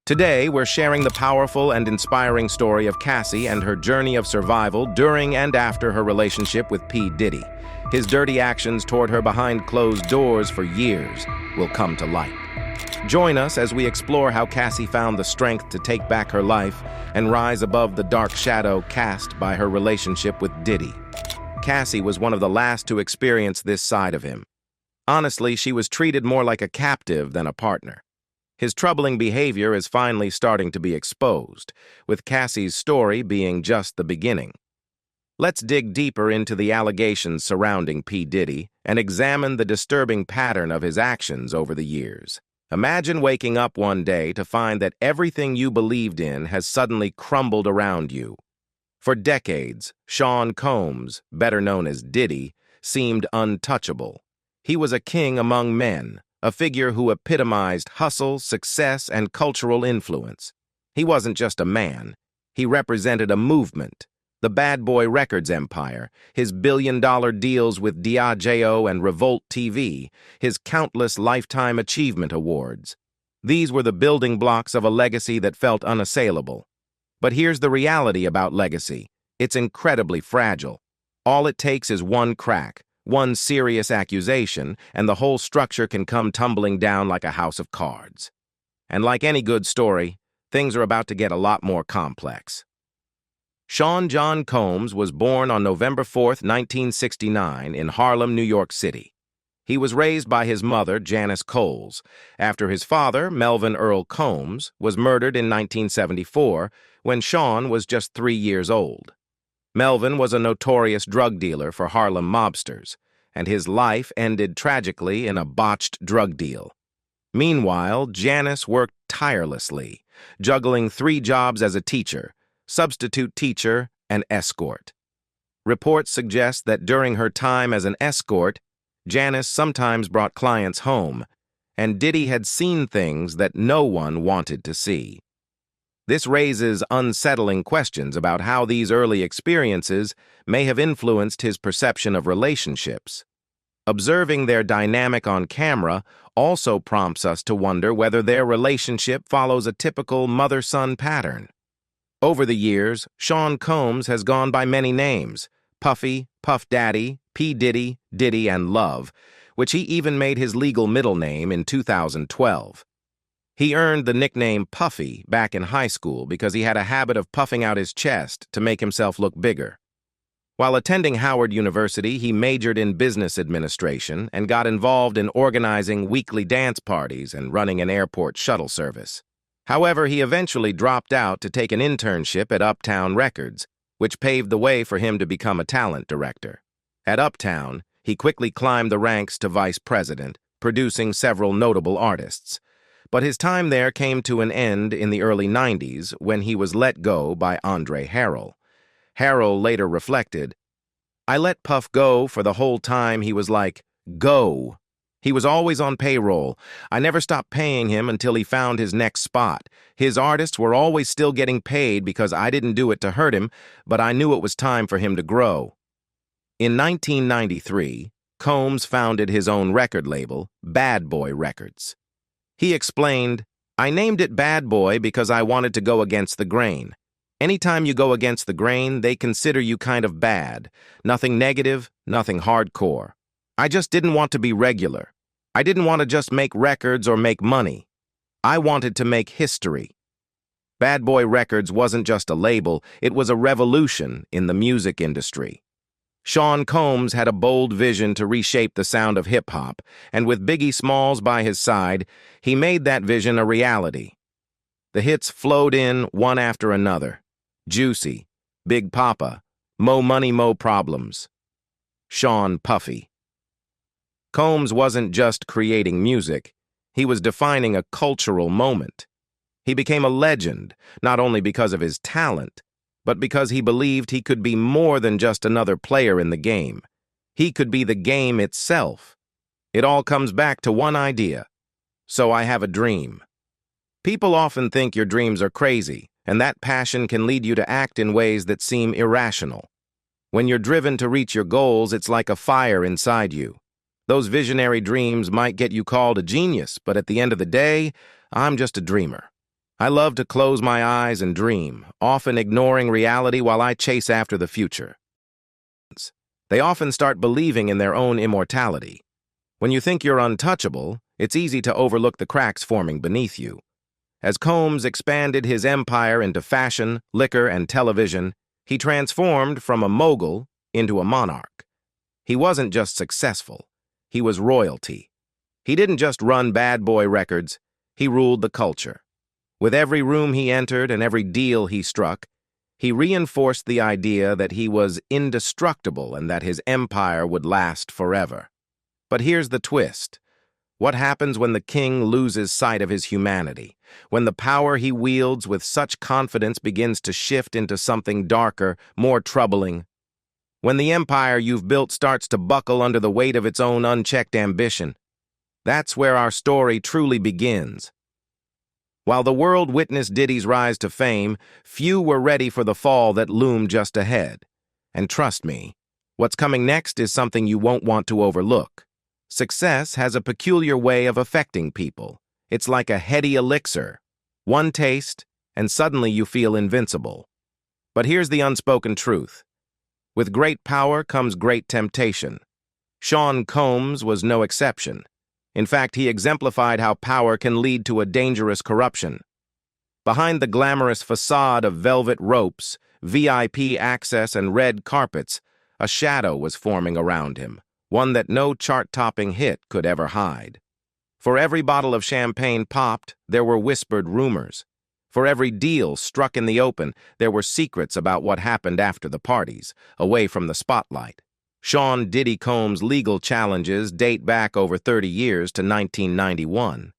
Today, we're sharing the powerful and inspiring story of Cassie and her journey of survival during and after her relationship with P. Diddy. His dirty actions toward her behind closed doors for years will come to light. Join us as we explore how Cassie found the strength to take back her life and rise above the dark shadow cast by her relationship with Diddy. Cassie was one of the last to experience this side of him. Honestly, she was treated more like a captive than a partner. His troubling behavior is finally starting to be exposed, with Cassie's story being just the beginning. Let's dig deeper into the allegations surrounding P. Diddy and examine the disturbing pattern of his actions over the years. Imagine waking up one day to find that everything you believed in has suddenly crumbled around you. For decades, Sean Combs, better known as Diddy, seemed untouchable. He was a king among men, a figure who epitomized hustle, success, and cultural influence. He wasn't just a man. He represented a movement. The Bad Boy Records empire, his billion-dollar deals with Diageo and Revolt TV, his countless Lifetime Achievement Awards. These were the building blocks of a legacy that felt unassailable. But here's the reality about legacy. It's incredibly fragile. All it takes is one crack, one serious accusation, and the whole structure can come tumbling down like a house of cards. And like any good story, things are about to get a lot more complex. Sean John Combs was born on November 4, 1969, in Harlem, New York City. He was raised by his mother, Janice Coles, after his father, Melvin Earl Combs, was murdered in 1974 when Sean was just 3 years old. Melvin was a notorious drug dealer for Harlem mobsters, and his life ended tragically in a botched drug deal. Meanwhile, Janice worked tirelessly, juggling 3 jobs as a teacher, substitute teacher, and escort. Reports suggest that during her time as an escort, Janice sometimes brought clients home, and Diddy had seen things that no one wanted to see. This raises unsettling questions about how these early experiences may have influenced his perception of relationships. Observing their dynamic on camera also prompts us to wonder whether their relationship follows a typical mother-son pattern. Over the years, Sean Combs has gone by many names: Puffy, Puff Daddy, P. Diddy, Diddy, and Love, which he even made his legal middle name in 2012. He earned the nickname Puffy back in high school because he had a habit of puffing out his chest to make himself look bigger. While attending Howard University, he majored in business administration and got involved in organizing weekly dance parties and running an airport shuttle service. However, he eventually dropped out to take an internship at Uptown Records, which paved the way for him to become a talent director. At Uptown, he quickly climbed the ranks to vice president, producing several notable artists. But his time there came to an end in the early 90s when he was let go by Andre Harrell. Harrell later reflected, "I let Puff go for the whole time he was like, go. He was always on payroll. I never stopped paying him until he found his next spot. His artists were always still getting paid because I didn't do it to hurt him, but I knew it was time for him to grow." In 1993, Combs founded his own record label, Bad Boy Records. He explained, "I named it Bad Boy because I wanted to go against the grain. Anytime you go against the grain, they consider you kind of bad. Nothing negative, nothing hardcore. I just didn't want to be regular. I didn't want to just make records or make money. I wanted to make history." Bad Boy Records wasn't just a label, it was a revolution in the music industry. Sean Combs had a bold vision to reshape the sound of hip-hop, and with Biggie Smalls by his side, he made that vision a reality. The hits flowed in one after another: Juicy, Big Papa, Mo Money Mo Problems, Sean Puffy. Combs wasn't just creating music, he was defining a cultural moment. He became a legend, not only because of his talent, but because he believed he could be more than just another player in the game. He could be the game itself. It all comes back to one idea: so I have a dream. People often think your dreams are crazy, and that passion can lead you to act in ways that seem irrational. When you're driven to reach your goals, it's like a fire inside you. Those visionary dreams might get you called a genius, but at the end of the day, I'm just a dreamer. I love to close my eyes and dream, often ignoring reality while I chase after the future. They often start believing in their own immortality. When you think you're untouchable, it's easy to overlook the cracks forming beneath you. As Combs expanded his empire into fashion, liquor, and television, he transformed from a mogul into a monarch. He wasn't just successful, he was royalty. He didn't just run bad boy records, he ruled the culture. With every room he entered and every deal he struck, he reinforced the idea that he was indestructible and that his empire would last forever. But here's the twist. What happens when the king loses sight of his humanity? When the power he wields with such confidence begins to shift into something darker, more troubling? When the empire you've built starts to buckle under the weight of its own unchecked ambition? That's where our story truly begins. While the world witnessed Diddy's rise to fame, few were ready for the fall that loomed just ahead. And trust me, what's coming next is something you won't want to overlook. Success has a peculiar way of affecting people. It's like a heady elixir. One taste, and suddenly you feel invincible. But here's the unspoken truth. With great power comes great temptation. Sean Combs was no exception. In fact, he exemplified how power can lead to a dangerous corruption. Behind the glamorous facade of velvet ropes, VIP access, and red carpets, a shadow was forming around him, one that no chart-topping hit could ever hide. For every bottle of champagne popped, there were whispered rumors. For every deal struck in the open, there were secrets about what happened after the parties, away from the spotlight. Sean Diddy Combs' legal challenges date back over 30 years to 1991.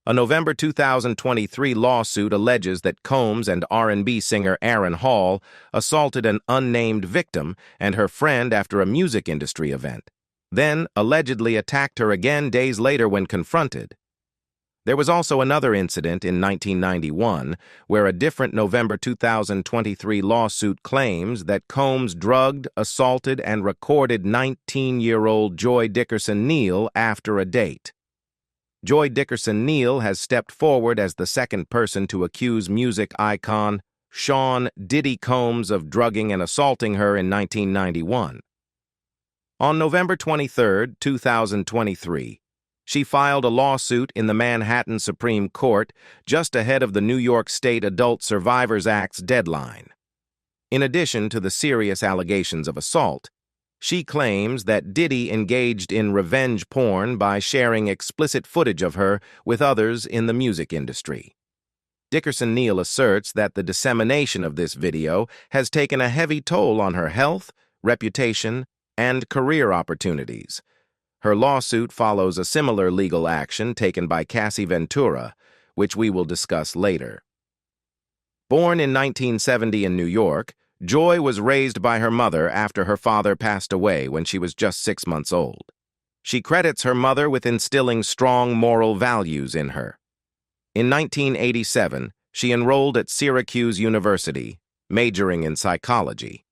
A November 2023 lawsuit alleges that Combs and R&B singer Aaron Hall assaulted an unnamed victim and her friend after a music industry event, then allegedly attacked her again days later when confronted. There was also another incident in 1991 where a different November 2023 lawsuit claims that Combs drugged, assaulted, and recorded 19-year-old Joy Dickerson-Neal after a date. Joy Dickerson-Neal has stepped forward as the second person to accuse music icon Sean Diddy Combs of drugging and assaulting her in 1991. On November 23, 2023, she filed a lawsuit in the Manhattan Supreme Court just ahead of the New York State Adult Survivors Act's deadline. In addition to the serious allegations of assault, she claims that Diddy engaged in revenge porn by sharing explicit footage of her with others in the music industry. Dickerson-Neal asserts that the dissemination of this video has taken a heavy toll on her health, reputation, and career opportunities. Her lawsuit follows a similar legal action taken by Cassie Ventura, which we will discuss later. Born in 1970 in New York, Joy was raised by her mother after her father passed away when she was just 6 months old. She credits her mother with instilling strong moral values in her. In 1987, she enrolled at Syracuse University, majoring in psychology.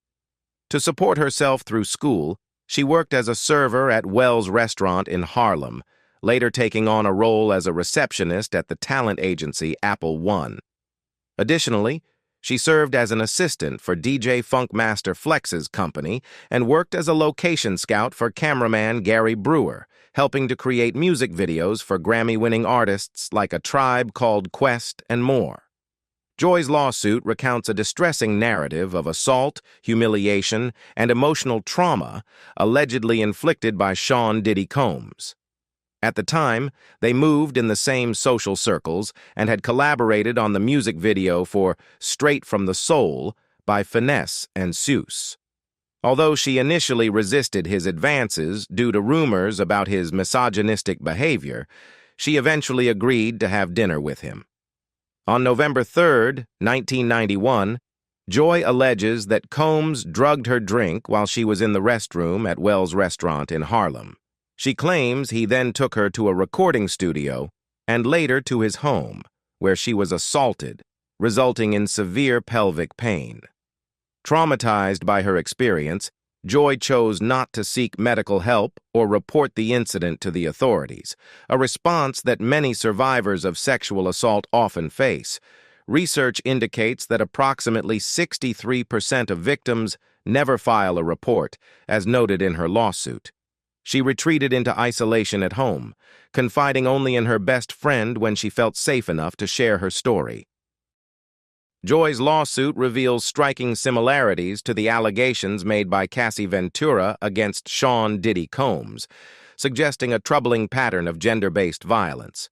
To support herself through school, she worked as a server at Wells Restaurant in Harlem, later taking on a role as a receptionist at the talent agency Apple One. Additionally, she served as an assistant for DJ Funkmaster Flex's company and worked as a location scout for cameraman Gary Brewer, helping to create music videos for Grammy-winning artists like A Tribe Called Quest and more. Joy's lawsuit recounts a distressing narrative of assault, humiliation, and emotional trauma allegedly inflicted by Sean Diddy Combs. At the time, they moved in the same social circles and had collaborated on the music video for Straight from the Soul by Finesse and Seuss. Although she initially resisted his advances due to rumors about his misogynistic behavior, she eventually agreed to have dinner with him. On November 3, 1991, Joy alleges that Combs drugged her drink while she was in the restroom at Wells Restaurant in Harlem. She claims he then took her to a recording studio and later to his home, where she was assaulted, resulting in severe pelvic pain. Traumatized by her experience, Joy chose not to seek medical help or report the incident to the authorities, a response that many survivors of sexual assault often face, Research indicates that approximately 63% of victims never file a report, as noted in her lawsuit. She retreated into isolation at home, confiding only in her best friend when she felt safe enough to share her story. Joy's lawsuit reveals striking similarities to the allegations made by Cassie Ventura against Sean Diddy Combs, suggesting a troubling pattern of gender-based violence.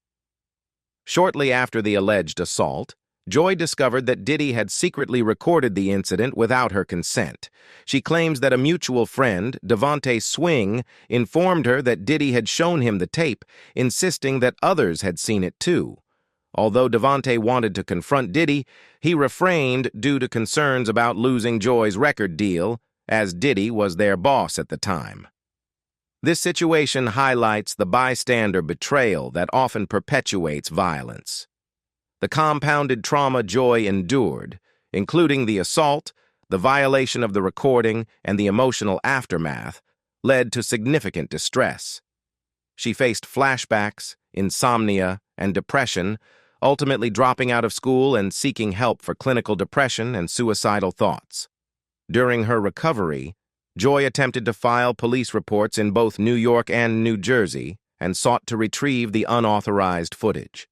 Shortly after the alleged assault, Joy discovered that Diddy had secretly recorded the incident without her consent. She claims that a mutual friend, Devontae Swing, informed her that Diddy had shown him the tape, insisting that others had seen it too. Although Devontae wanted to confront Diddy, he refrained due to concerns about losing Joy's record deal, as Diddy was their boss at the time. This situation highlights the bystander betrayal that often perpetuates violence. The compounded trauma Joy endured, including the assault, the violation of the recording, and the emotional aftermath, led to significant distress. She faced flashbacks, insomnia, and depression, ultimately dropping out of school and seeking help for clinical depression and suicidal thoughts. During her recovery, Joy attempted to file police reports in both New York and New Jersey and sought to retrieve the unauthorized footage.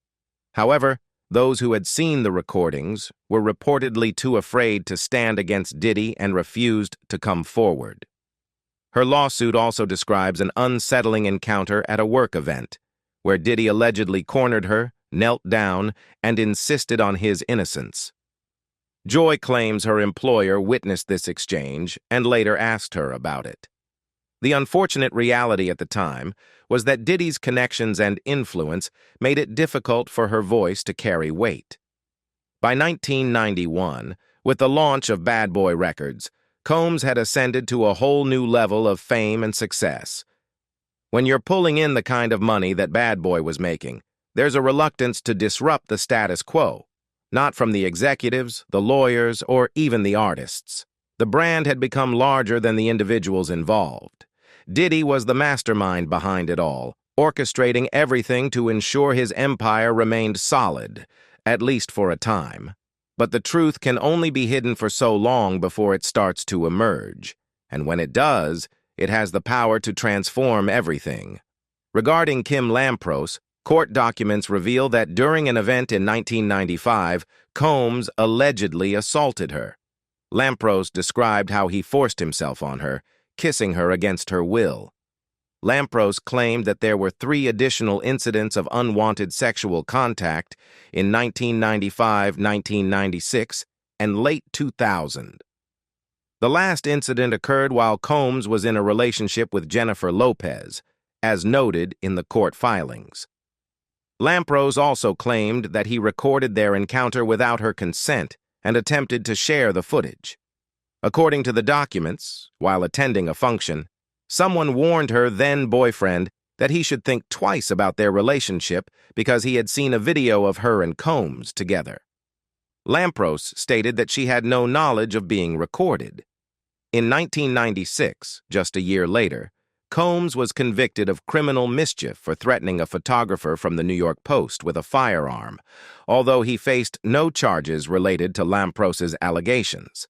However, those who had seen the recordings were reportedly too afraid to stand against Diddy and refused to come forward. Her lawsuit also describes an unsettling encounter at a work event, where Diddy allegedly cornered her, knelt down, and insisted on his innocence. Joy claims her employer witnessed this exchange and later asked her about it. The unfortunate reality at the time was that Diddy's connections and influence made it difficult for her voice to carry weight. By 1991, with the launch of Bad Boy Records, Combs had ascended to a whole new level of fame and success. When you're pulling in the kind of money that Bad Boy was making, there's a reluctance to disrupt the status quo, not from the executives, the lawyers, or even the artists. The brand had become larger than the individuals involved. Diddy was the mastermind behind it all, orchestrating everything to ensure his empire remained solid, at least for a time. But the truth can only be hidden for so long before it starts to emerge, and when it does, it has the power to transform everything. Regarding Kim Lampros, court documents reveal that during an event in 1995, Combs allegedly assaulted her. Lampros described how he forced himself on her, kissing her against her will. Lampros claimed that there were 3 additional incidents of unwanted sexual contact in 1995, 1996, and late 2000. The last incident occurred while Combs was in a relationship with Jennifer Lopez, as noted in the court filings. Lampros also claimed that he recorded their encounter without her consent and attempted to share the footage. According to the documents, while attending a function, someone warned her then-boyfriend that he should think twice about their relationship because he had seen a video of her and Combs together. Lampros stated that she had no knowledge of being recorded. In 1996, just a year later, Combs was convicted of criminal mischief for threatening a photographer from the New York Post with a firearm, although he faced no charges related to Lampros's allegations.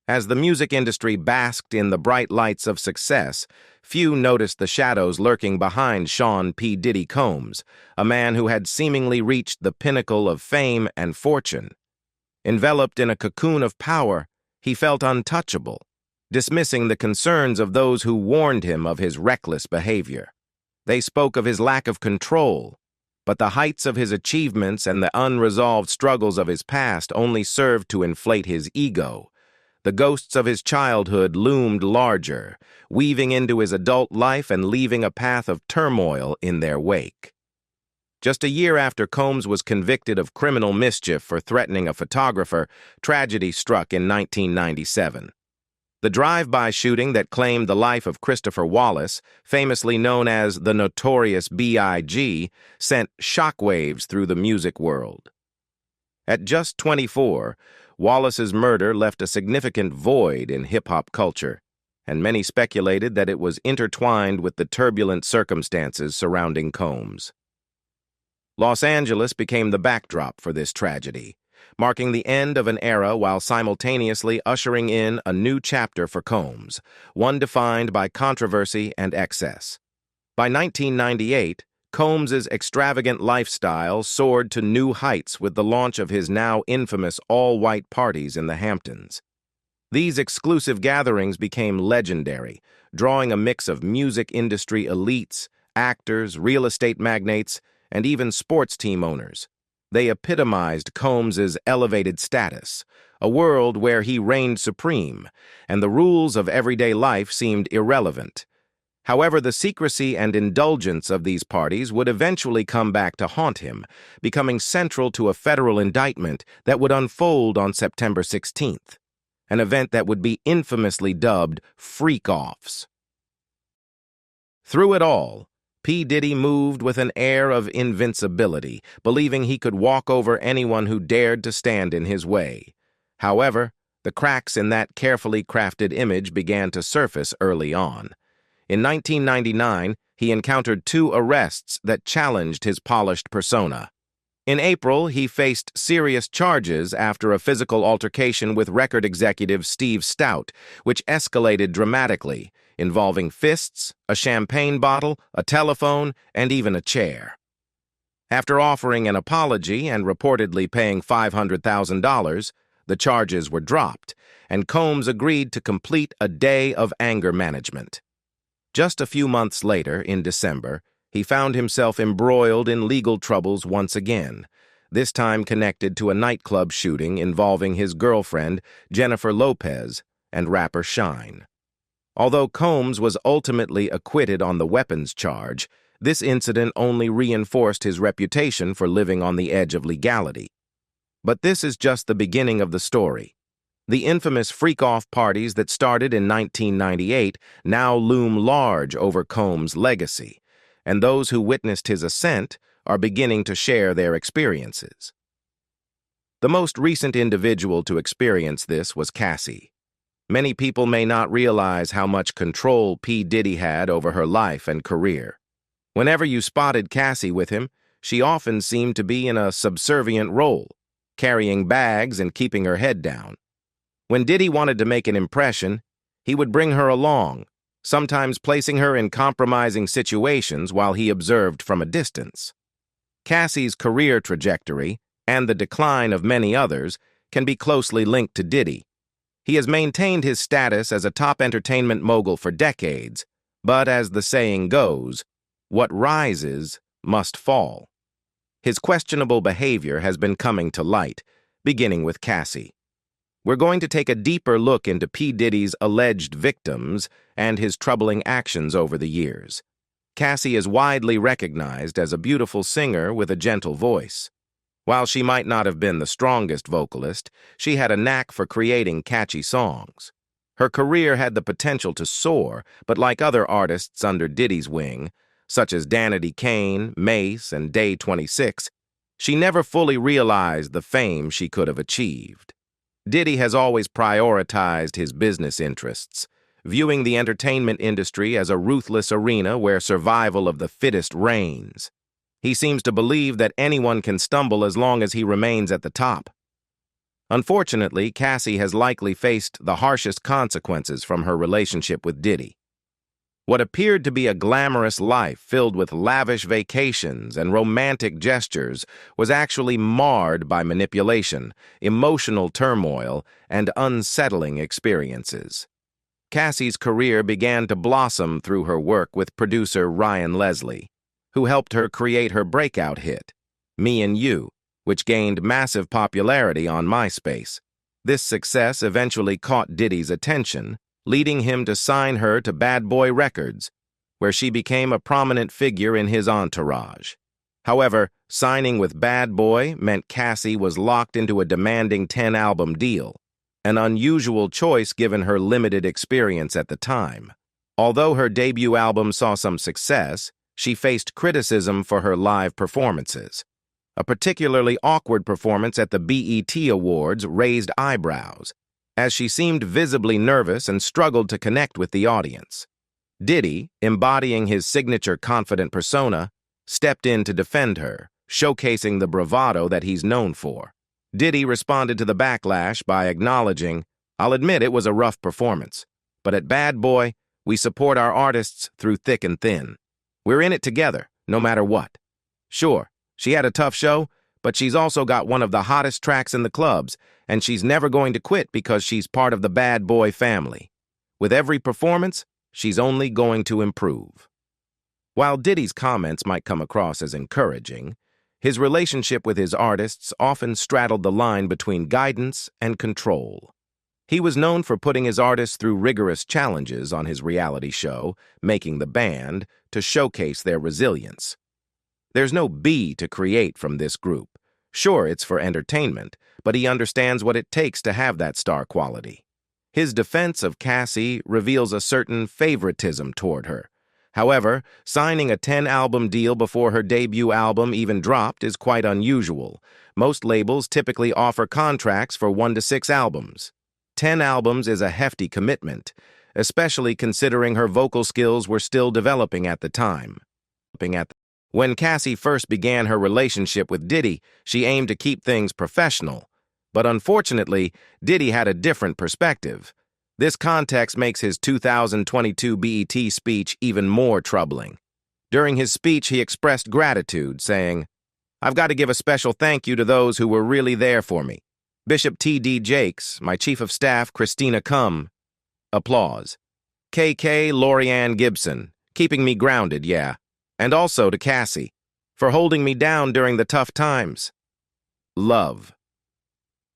As the music industry basked in the bright lights of success, few noticed the shadows lurking behind Sean P. Diddy Combs, a man who had seemingly reached the pinnacle of fame and fortune. Enveloped in a cocoon of power, he felt untouchable, dismissing the concerns of those who warned him of his reckless behavior. They spoke of his lack of control, but the heights of his achievements and the unresolved struggles of his past only served to inflate his ego. The ghosts of his childhood loomed larger, weaving into his adult life and leaving a path of turmoil in their wake. Just a year after Combs was convicted of criminal mischief for threatening a photographer, tragedy struck in 1997. The drive-by shooting that claimed the life of Christopher Wallace, famously known as the Notorious B.I.G., sent shockwaves through the music world. At just 24, Wallace's murder left a significant void in hip-hop culture, and many speculated that it was intertwined with the turbulent circumstances surrounding Combs. Los Angeles became the backdrop for this tragedy, marking the end of an era while simultaneously ushering in a new chapter for Combs, one defined by controversy and excess. By 1998, Combs's extravagant lifestyle soared to new heights with the launch of his now infamous all-white parties in the Hamptons. These exclusive gatherings became legendary, drawing a mix of music industry elites, actors, real estate magnates, and even sports team owners. They epitomized Combs's elevated status, a world where he reigned supreme, and the rules of everyday life seemed irrelevant. However, the secrecy and indulgence of these parties would eventually come back to haunt him, becoming central to a federal indictment that would unfold on September 16th, an event that would be infamously dubbed freak-offs. Through it all, P. Diddy moved with an air of invincibility, believing he could walk over anyone who dared to stand in his way. However, the cracks in that carefully crafted image began to surface early on. In 1999, he encountered two arrests that challenged his polished persona. In April, he faced serious charges after a physical altercation with record executive Steve Stout, which escalated dramatically, involving fists, a champagne bottle, a telephone, and even a chair. After offering an apology and reportedly paying $500,000, the charges were dropped, and Combs agreed to complete a day of anger management. Just a few months later, in December, he found himself embroiled in legal troubles once again, this time connected to a nightclub shooting involving his girlfriend, Jennifer Lopez, and rapper Shine. Although Combs was ultimately acquitted on the weapons charge, this incident only reinforced his reputation for living on the edge of legality. But this is just the beginning of the story. The infamous freak-off parties that started in 1998 now loom large over Combs' legacy, and those who witnessed his ascent are beginning to share their experiences. The most recent individual to experience this was Cassie. Many people may not realize how much control P. Diddy had over her life and career. Whenever you spotted Cassie with him, she often seemed to be in a subservient role, carrying bags and keeping her head down. When Diddy wanted to make an impression, he would bring her along, sometimes placing her in compromising situations while he observed from a distance. Cassie's career trajectory, and the decline of many others, can be closely linked to Diddy. He has maintained his status as a top entertainment mogul for decades, but as the saying goes, what rises must fall. His questionable behavior has been coming to light, beginning with Cassie. We're going to take a deeper look into P. Diddy's alleged victims and his troubling actions over the years. Cassie is widely recognized as a beautiful singer with a gentle voice. While she might not have been the strongest vocalist, she had a knack for creating catchy songs. Her career had the potential to soar, but like other artists under Diddy's wing, such as Danity Kane, Mace, and Day 26, she never fully realized the fame she could have achieved. Diddy has always prioritized his business interests, viewing the entertainment industry as a ruthless arena where survival of the fittest reigns. He seems to believe that anyone can stumble as long as he remains at the top. Unfortunately, Cassie has likely faced the harshest consequences from her relationship with Diddy. What appeared to be a glamorous life filled with lavish vacations and romantic gestures was actually marred by manipulation, emotional turmoil, and unsettling experiences. Cassie's career began to blossom through her work with producer Ryan Leslie, who helped her create her breakout hit, Me and You, which gained massive popularity on MySpace. This success eventually caught Diddy's attention, leading him to sign her to Bad Boy Records, where she became a prominent figure in his entourage. However, signing with Bad Boy meant Cassie was locked into a demanding 10-album deal, an unusual choice given her limited experience at the time. Although her debut album saw some success, she faced criticism for her live performances. A particularly awkward performance at the BET Awards raised eyebrows, as she seemed visibly nervous and struggled to connect with the audience. Diddy, embodying his signature confident persona, stepped in to defend her, showcasing the bravado that he's known for. Diddy responded to the backlash by acknowledging, "I'll admit it was a rough performance, but at Bad Boy, we support our artists through thick and thin. We're in it together, no matter what." Sure, she had a tough show, but she's also got one of the hottest tracks in the clubs, and she's never going to quit because she's part of the Bad Boy family. With every performance, she's only going to improve. While Diddy's comments might come across as encouraging, his relationship with his artists often straddled the line between guidance and control. He was known for putting his artists through rigorous challenges on his reality show, Making the Band, to showcase their resilience. There's no B to create from this group. Sure, it's for entertainment, but he understands what it takes to have that star quality. His defense of Cassie reveals a certain favoritism toward her. However, signing a 10-album deal before her debut album even dropped is quite unusual. Most labels typically offer contracts for 1 to 6 albums. 10 albums is a hefty commitment, especially considering her vocal skills were still developing at the time. When Cassie first began her relationship with Diddy, she aimed to keep things professional. But unfortunately, Diddy had a different perspective. This context makes his 2022 BET speech even more troubling. During his speech, he expressed gratitude, saying, "I've got to give a special thank you to those who were really there for me. Bishop T.D. Jakes, my Chief of Staff, Christina Cum." Applause. KK Lorianne Gibson, keeping me grounded, yeah. And also to Cassie, for holding me down during the tough times. Love.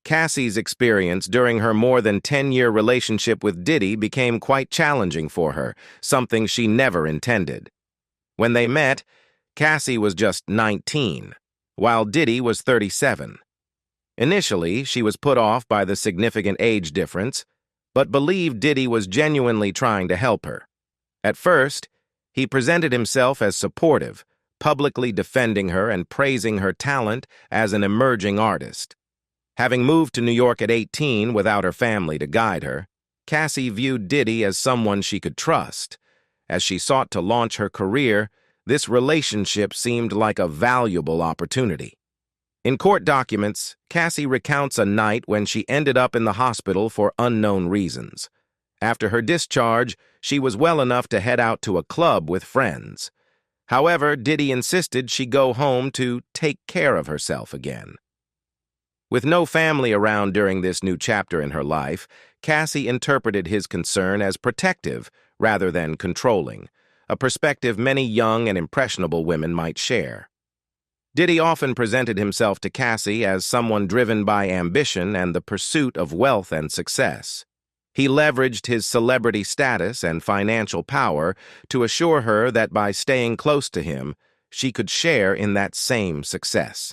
Cassie's experience during her more than 10-year relationship with Diddy became quite challenging for her, something she never intended. When they met, Cassie was just 19, while Diddy was 37. Initially, she was put off by the significant age difference, but believed Diddy was genuinely trying to help her. At first, he presented himself as supportive, publicly defending her and praising her talent as an emerging artist. Having moved to New York at 18 without her family to guide her, Cassie viewed Diddy as someone she could trust. As she sought to launch her career, this relationship seemed like a valuable opportunity. In court documents, Cassie recounts a night when she ended up in the hospital for unknown reasons. After her discharge, she was well enough to head out to a club with friends. However, Diddy insisted she go home to take care of herself again. With no family around during this new chapter in her life, Cassie interpreted his concern as protective rather than controlling, a perspective many young and impressionable women might share. Diddy often presented himself to Cassie as someone driven by ambition and the pursuit of wealth and success. He leveraged his celebrity status and financial power to assure her that by staying close to him, she could share in that same success.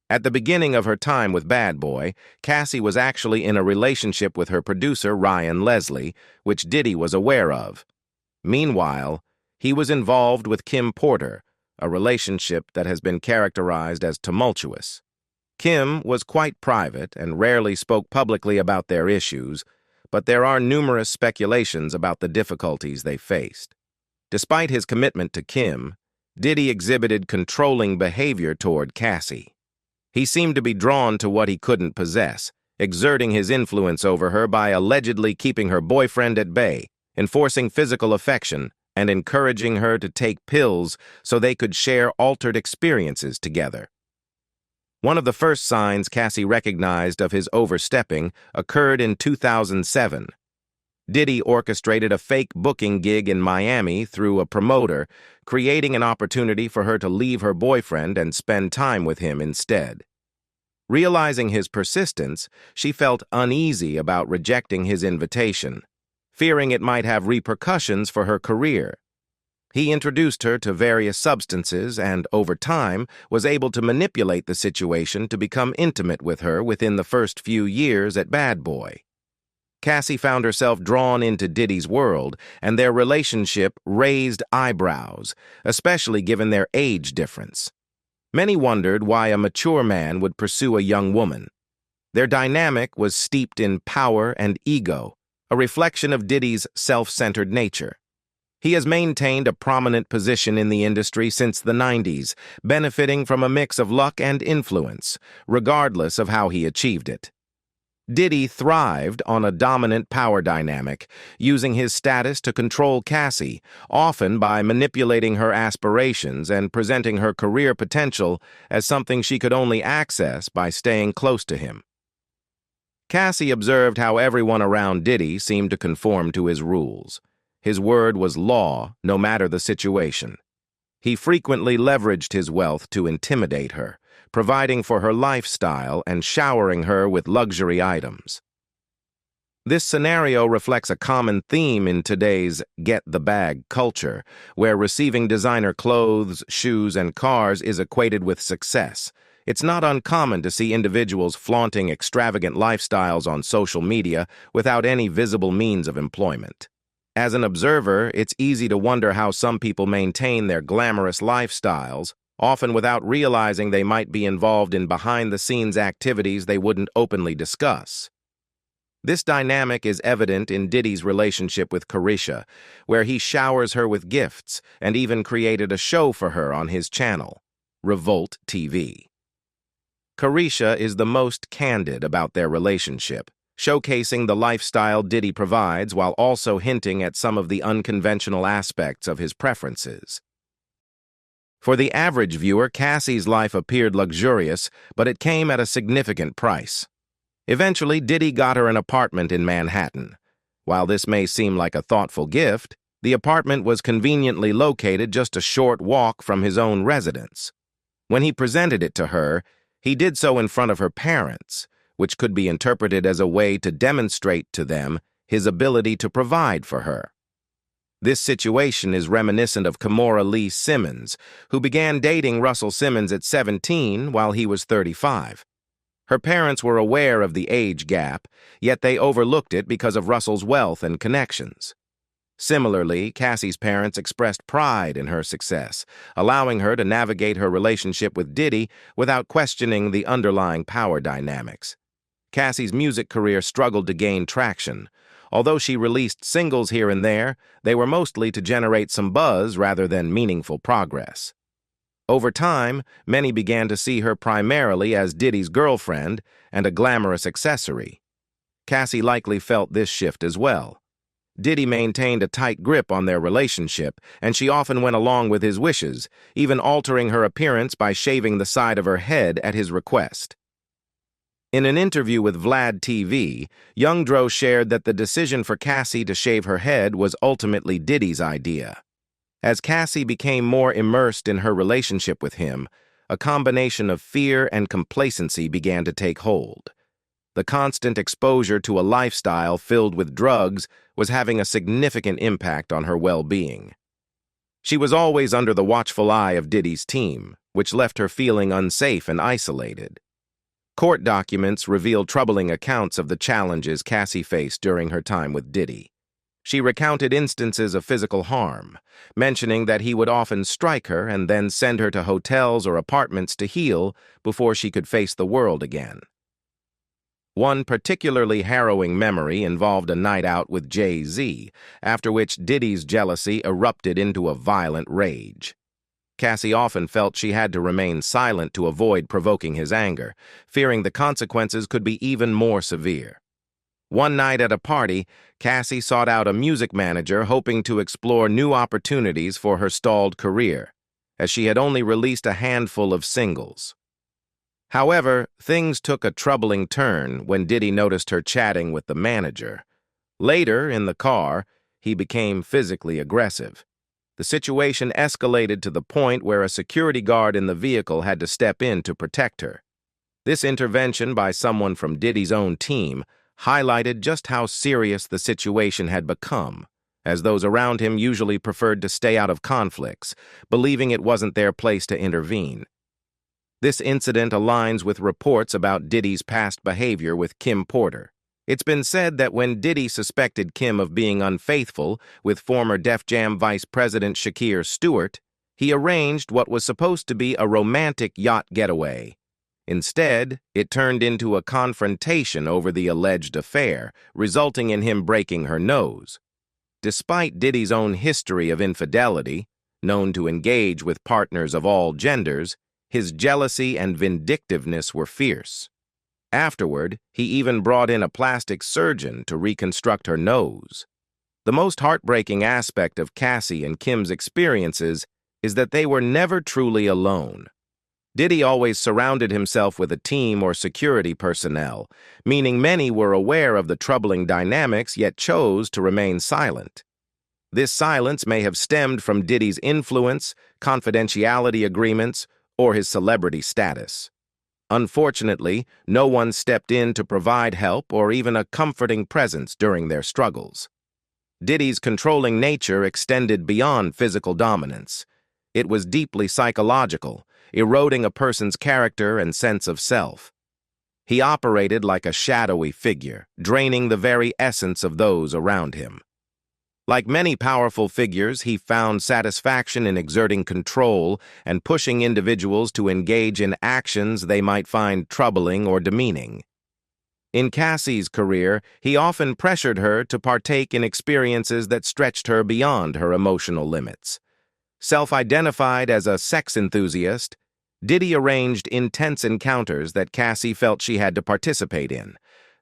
At the beginning of her time with Bad Boy, Cassie was actually in a relationship with her producer, Ryan Leslie, which Diddy was aware of. Meanwhile, he was involved with Kim Porter, a relationship that has been characterized as tumultuous. Kim was quite private and rarely spoke publicly about their issues, but there are numerous speculations about the difficulties they faced. Despite his commitment to Kim, Diddy exhibited controlling behavior toward Cassie. He seemed to be drawn to what he couldn't possess, exerting his influence over her by allegedly keeping her boyfriend at bay, enforcing physical affection, and encouraging her to take pills so they could share altered experiences together. One of the first signs Cassie recognized of his overstepping occurred in 2007. Diddy orchestrated a fake booking gig in Miami through a promoter, creating an opportunity for her to leave her boyfriend and spend time with him instead. Realizing his persistence, she felt uneasy about rejecting his invitation, fearing it might have repercussions for her career. He introduced her to various substances and, over time, was able to manipulate the situation to become intimate with her within the first few years at Bad Boy. Cassie found herself drawn into Diddy's world, and their relationship raised eyebrows, especially given their age difference. Many wondered why a mature man would pursue a young woman. Their dynamic was steeped in power and ego, a reflection of Diddy's self-centered nature. He has maintained a prominent position in the industry since the 90s, benefiting from a mix of luck and influence, regardless of how he achieved it. Diddy thrived on a dominant power dynamic, using his status to control Cassie, often by manipulating her aspirations and presenting her career potential as something she could only access by staying close to him. Cassie observed how everyone around Diddy seemed to conform to his rules. His word was law, no matter the situation. He frequently leveraged his wealth to intimidate her, providing for her lifestyle and showering her with luxury items. This scenario reflects a common theme in today's get-the-bag culture, where receiving designer clothes, shoes, and cars is equated with success. It's not uncommon to see individuals flaunting extravagant lifestyles on social media without any visible means of employment. As an observer, it's easy to wonder how some people maintain their glamorous lifestyles, often without realizing they might be involved in behind-the-scenes activities they wouldn't openly discuss. This dynamic is evident in Diddy's relationship with Coercion, where he showers her with gifts and even created a show for her on his channel, Revolt TV. Coercion is the most candid about their relationship, showcasing the lifestyle Diddy provides while also hinting at some of the unconventional aspects of his preferences. For the average viewer, Cassie's life appeared luxurious, but it came at a significant price. Eventually, Diddy got her an apartment in Manhattan. While this may seem like a thoughtful gift, the apartment was conveniently located just a short walk from his own residence. When he presented it to her, he did so in front of her parents, which could be interpreted as a way to demonstrate to them his ability to provide for her. This situation is reminiscent of Kimora Lee Simmons, who began dating Russell Simmons at 17 while he was 35. Her parents were aware of the age gap, yet they overlooked it because of Russell's wealth and connections. Similarly, Cassie's parents expressed pride in her success, allowing her to navigate her relationship with Diddy without questioning the underlying power dynamics. Cassie's music career struggled to gain traction. Although she released singles here and there, they were mostly to generate some buzz rather than meaningful progress. Over time, many began to see her primarily as Diddy's girlfriend and a glamorous accessory. Cassie likely felt this shift as well. Diddy maintained a tight grip on their relationship, and she often went along with his wishes, even altering her appearance by shaving the side of her head at his request. In an interview with Vlad TV, Young Dro shared that the decision for Cassie to shave her head was ultimately Diddy's idea. As Cassie became more immersed in her relationship with him, a combination of fear and complacency began to take hold. The constant exposure to a lifestyle filled with drugs was having a significant impact on her well-being. She was always under the watchful eye of Diddy's team, which left her feeling unsafe and isolated. Court documents reveal troubling accounts of the challenges Cassie faced during her time with Diddy. She recounted instances of physical harm, mentioning that he would often strike her and then send her to hotels or apartments to heal before she could face the world again. One particularly harrowing memory involved a night out with Jay-Z, after which Diddy's jealousy erupted into a violent rage. Cassie often felt she had to remain silent to avoid provoking his anger, fearing the consequences could be even more severe. One night at a party, Cassie sought out a music manager hoping to explore new opportunities for her stalled career, as she had only released a handful of singles. However, things took a troubling turn when Diddy noticed her chatting with the manager. Later, in the car, he became physically aggressive. The situation escalated to the point where a security guard in the vehicle had to step in to protect her. This intervention by someone from Diddy's own team highlighted just how serious the situation had become, as those around him usually preferred to stay out of conflicts, believing it wasn't their place to intervene. This incident aligns with reports about Diddy's past behavior with Kim Porter. It's been said that when Diddy suspected Kim of being unfaithful with former Def Jam Vice President Shakir Stewart, he arranged what was supposed to be a romantic yacht getaway. Instead, it turned into a confrontation over the alleged affair, resulting in him breaking her nose. Despite Diddy's own history of infidelity, known to engage with partners of all genders, his jealousy and vindictiveness were fierce. Afterward, he even brought in a plastic surgeon to reconstruct her nose. The most heartbreaking aspect of Cassie and Kim's experiences is that they were never truly alone. Diddy always surrounded himself with a team or security personnel, meaning many were aware of the troubling dynamics yet chose to remain silent. This silence may have stemmed from Diddy's influence, confidentiality agreements, or his celebrity status. Unfortunately, no one stepped in to provide help or even a comforting presence during their struggles. Diddy's controlling nature extended beyond physical dominance. It was deeply psychological, eroding a person's character and sense of self. He operated like a shadowy figure, draining the very essence of those around him. Like many powerful figures, he found satisfaction in exerting control and pushing individuals to engage in actions they might find troubling or demeaning. In Cassie's career, he often pressured her to partake in experiences that stretched her beyond her emotional limits. Self-identified as a sex enthusiast, Diddy arranged intense encounters that Cassie felt she had to participate in.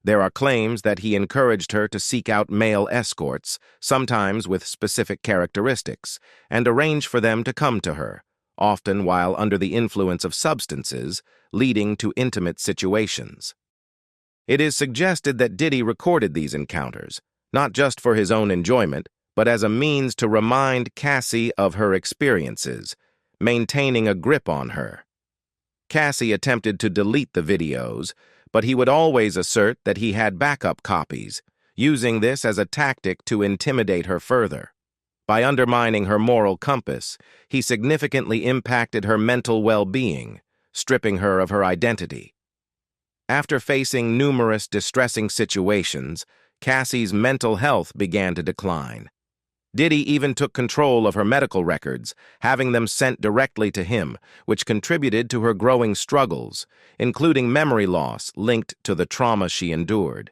There are claims that he encouraged her to seek out male escorts, sometimes with specific characteristics, and arrange for them to come to her, often while under the influence of substances, leading to intimate situations. It is suggested that Diddy recorded these encounters, not just for his own enjoyment, but as a means to remind Cassie of her experiences, maintaining a grip on her. Cassie attempted to delete the videos, but he would always assert that he had backup copies, using this as a tactic to intimidate her further. By undermining her moral compass, he significantly impacted her mental well-being, stripping her of her identity. After facing numerous distressing situations, Cassie's mental health began to decline. Diddy even took control of her medical records, having them sent directly to him, which contributed to her growing struggles, including memory loss linked to the trauma she endured.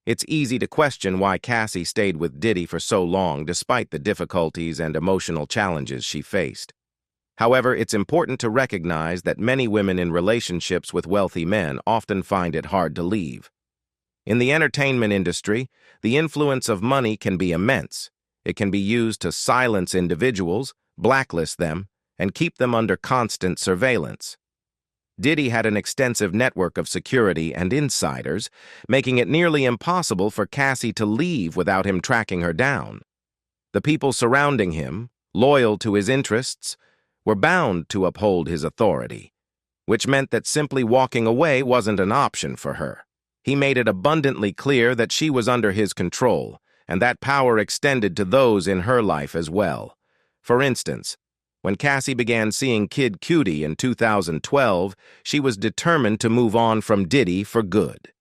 It's easy to question why Cassie stayed with Diddy for so long despite the difficulties and emotional challenges she faced. However, it's important to recognize that many women in relationships with wealthy men often find it hard to leave. In the entertainment industry, the influence of money can be immense. It can be used to silence individuals, blacklist them, and keep them under constant surveillance. Diddy had an extensive network of security and insiders, making it nearly impossible for Cassie to leave without him tracking her down. The people surrounding him, loyal to his interests, were bound to uphold his authority, which meant that simply walking away wasn't an option for her. He made it abundantly clear that she was under his control, and that power extended to those in her life as well. For instance, when Cassie began seeing Kid Cudi in 2012, she was determined to move on from Diddy for good.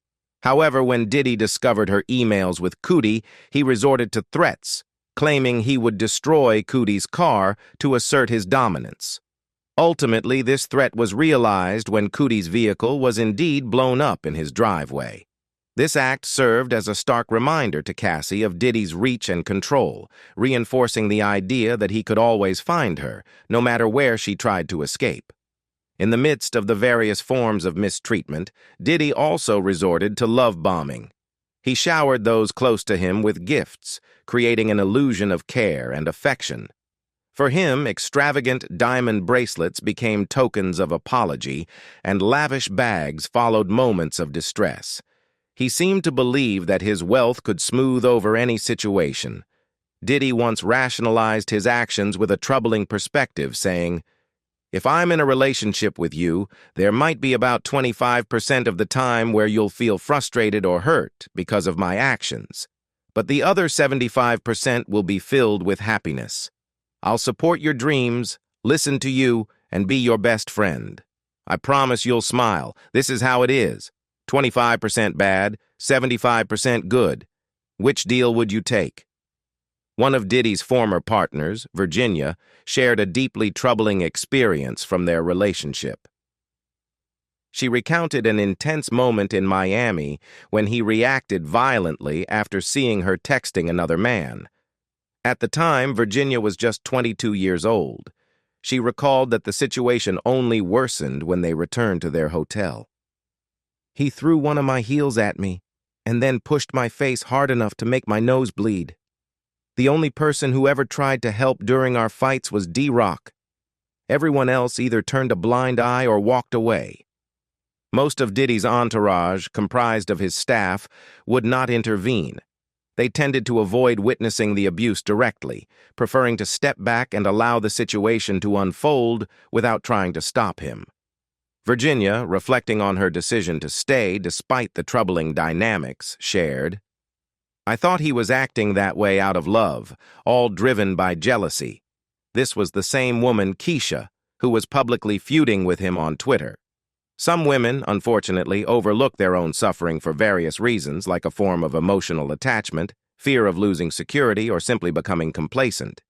However, when Diddy discovered her emails with Cudi, he resorted to threats, claiming he would destroy Cudi's car to assert his dominance. Ultimately, this threat was realized when Cudi's vehicle was indeed blown up in his driveway. This act served as a stark reminder to Cassie of Diddy's reach and control, reinforcing the idea that he could always find her, no matter where she tried to escape. In the midst of the various forms of mistreatment, Diddy also resorted to love bombing. He showered those close to him with gifts, creating an illusion of care and affection. For him, extravagant diamond bracelets became tokens of apology, and lavish bags followed moments of distress. He seemed to believe that his wealth could smooth over any situation. Diddy once rationalized his actions with a troubling perspective, saying, "If I'm in a relationship with you, there might be about 25% of the time where you'll feel frustrated or hurt because of my actions. But the other 75% will be filled with happiness. I'll support your dreams, listen to you, and be your best friend. I promise you'll smile. This is how it is. 25% bad, 75% good. Which deal would you take?" One of Diddy's former partners, Virginia, shared a deeply troubling experience from their relationship. She recounted an intense moment in Miami when he reacted violently after seeing her texting another man. At the time, Virginia was just 22 years old. She recalled that the situation only worsened when they returned to their hotel. "He threw one of my heels at me and then pushed my face hard enough to make my nose bleed. The only person who ever tried to help during our fights was D-Rock. Everyone else either turned a blind eye or walked away." Most of Diddy's entourage, comprised of his staff, would not intervene. They tended to avoid witnessing the abuse directly, preferring to step back and allow the situation to unfold without trying to stop him. Virginia, reflecting on her decision to stay despite the troubling dynamics, shared, "I thought he was acting that way out of love, all driven by jealousy. This was the same woman, Keisha, who was publicly feuding with him on Twitter. Some women, unfortunately, overlook their own suffering for various reasons, like a form of emotional attachment, fear of losing security, or simply becoming complacent.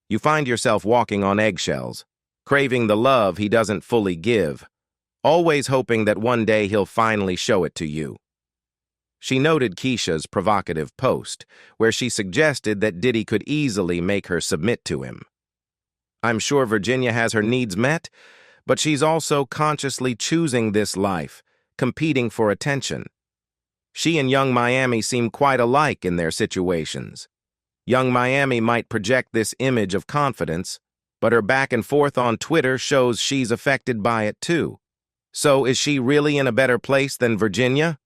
You find yourself walking on eggshells, craving the love he doesn't fully give, always hoping that one day he'll finally show it to you." She noted Keisha's provocative post, where she suggested that Diddy could easily make her submit to him. "I'm sure Virginia has her needs met, but she's also consciously choosing this life, competing for attention. She and Young Miami seem quite alike in their situations. Young Miami might project this image of confidence, but her back and forth on Twitter shows she's affected by it too. So is she really in a better place than Virginia?"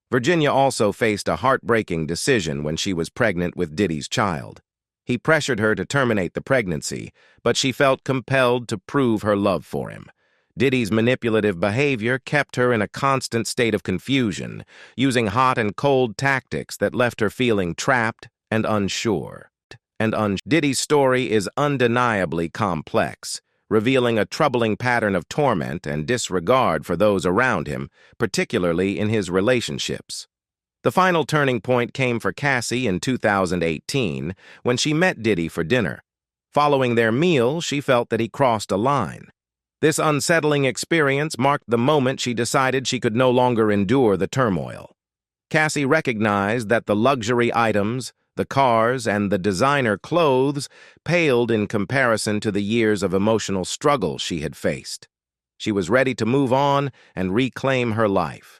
Virginia also faced a heartbreaking decision when she was pregnant with Diddy's child. He pressured her to terminate the pregnancy, but she felt compelled to prove her love for him. Diddy's manipulative behavior kept her in a constant state of confusion, using hot and cold tactics that left her feeling trapped and unsure. Diddy's story is undeniably complex, revealing a troubling pattern of torment and disregard for those around him, particularly in his relationships. The final turning point came for Cassie in 2018 when she met Diddy for dinner. Following their meal, she felt that he crossed a line. This unsettling experience marked the moment she decided she could no longer endure the turmoil. Cassie recognized that the luxury items, the cars, and the designer clothes paled in comparison to the years of emotional struggle she had faced. She was ready to move on and reclaim her life.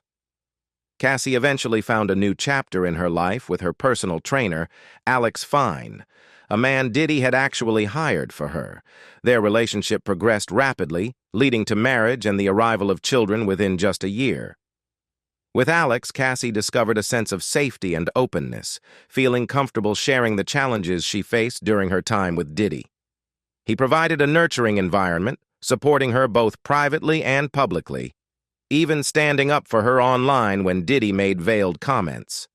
Cassie eventually found a new chapter in her life with her personal trainer, Alex Fine, a man Diddy had actually hired for her. Their relationship progressed rapidly, leading to marriage and the arrival of children within just a year. With Alex, Cassie discovered a sense of safety and openness, feeling comfortable sharing the challenges she faced during her time with Diddy. He provided a nurturing environment, supporting her both privately and publicly, even standing up for her online when Diddy made veiled comments.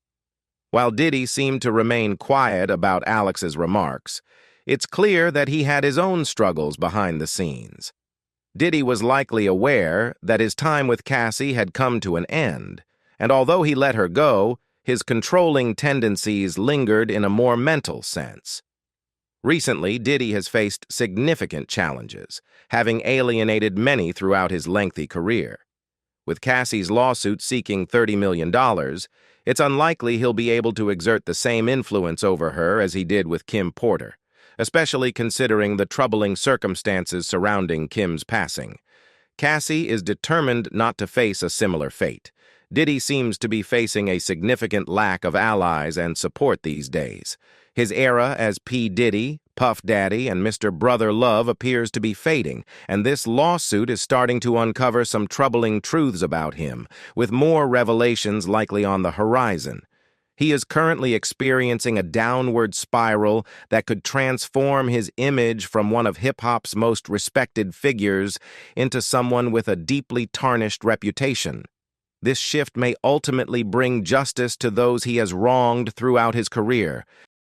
While Diddy seemed to remain quiet about Alex's remarks, it's clear that he had his own struggles behind the scenes. Diddy was likely aware that his time with Cassie had come to an end, and although he let her go, his controlling tendencies lingered in a more mental sense. Recently, Diddy has faced significant challenges, having alienated many throughout his lengthy career. With Cassie's lawsuit seeking $30 million, it's unlikely he'll be able to exert the same influence over her as he did with Kim Porter, especially considering the troubling circumstances surrounding Kim's passing. Cassie is determined not to face a similar fate. Diddy seems to be facing a significant lack of allies and support these days. His era as P. Diddy, Puff Daddy, and Mr. Brother Love appears to be fading, and this lawsuit is starting to uncover some troubling truths about him, with more revelations likely on the horizon. He is currently experiencing a downward spiral that could transform his image from one of hip-hop's most respected figures into someone with a deeply tarnished reputation. This shift may ultimately bring justice to those he has wronged throughout his career,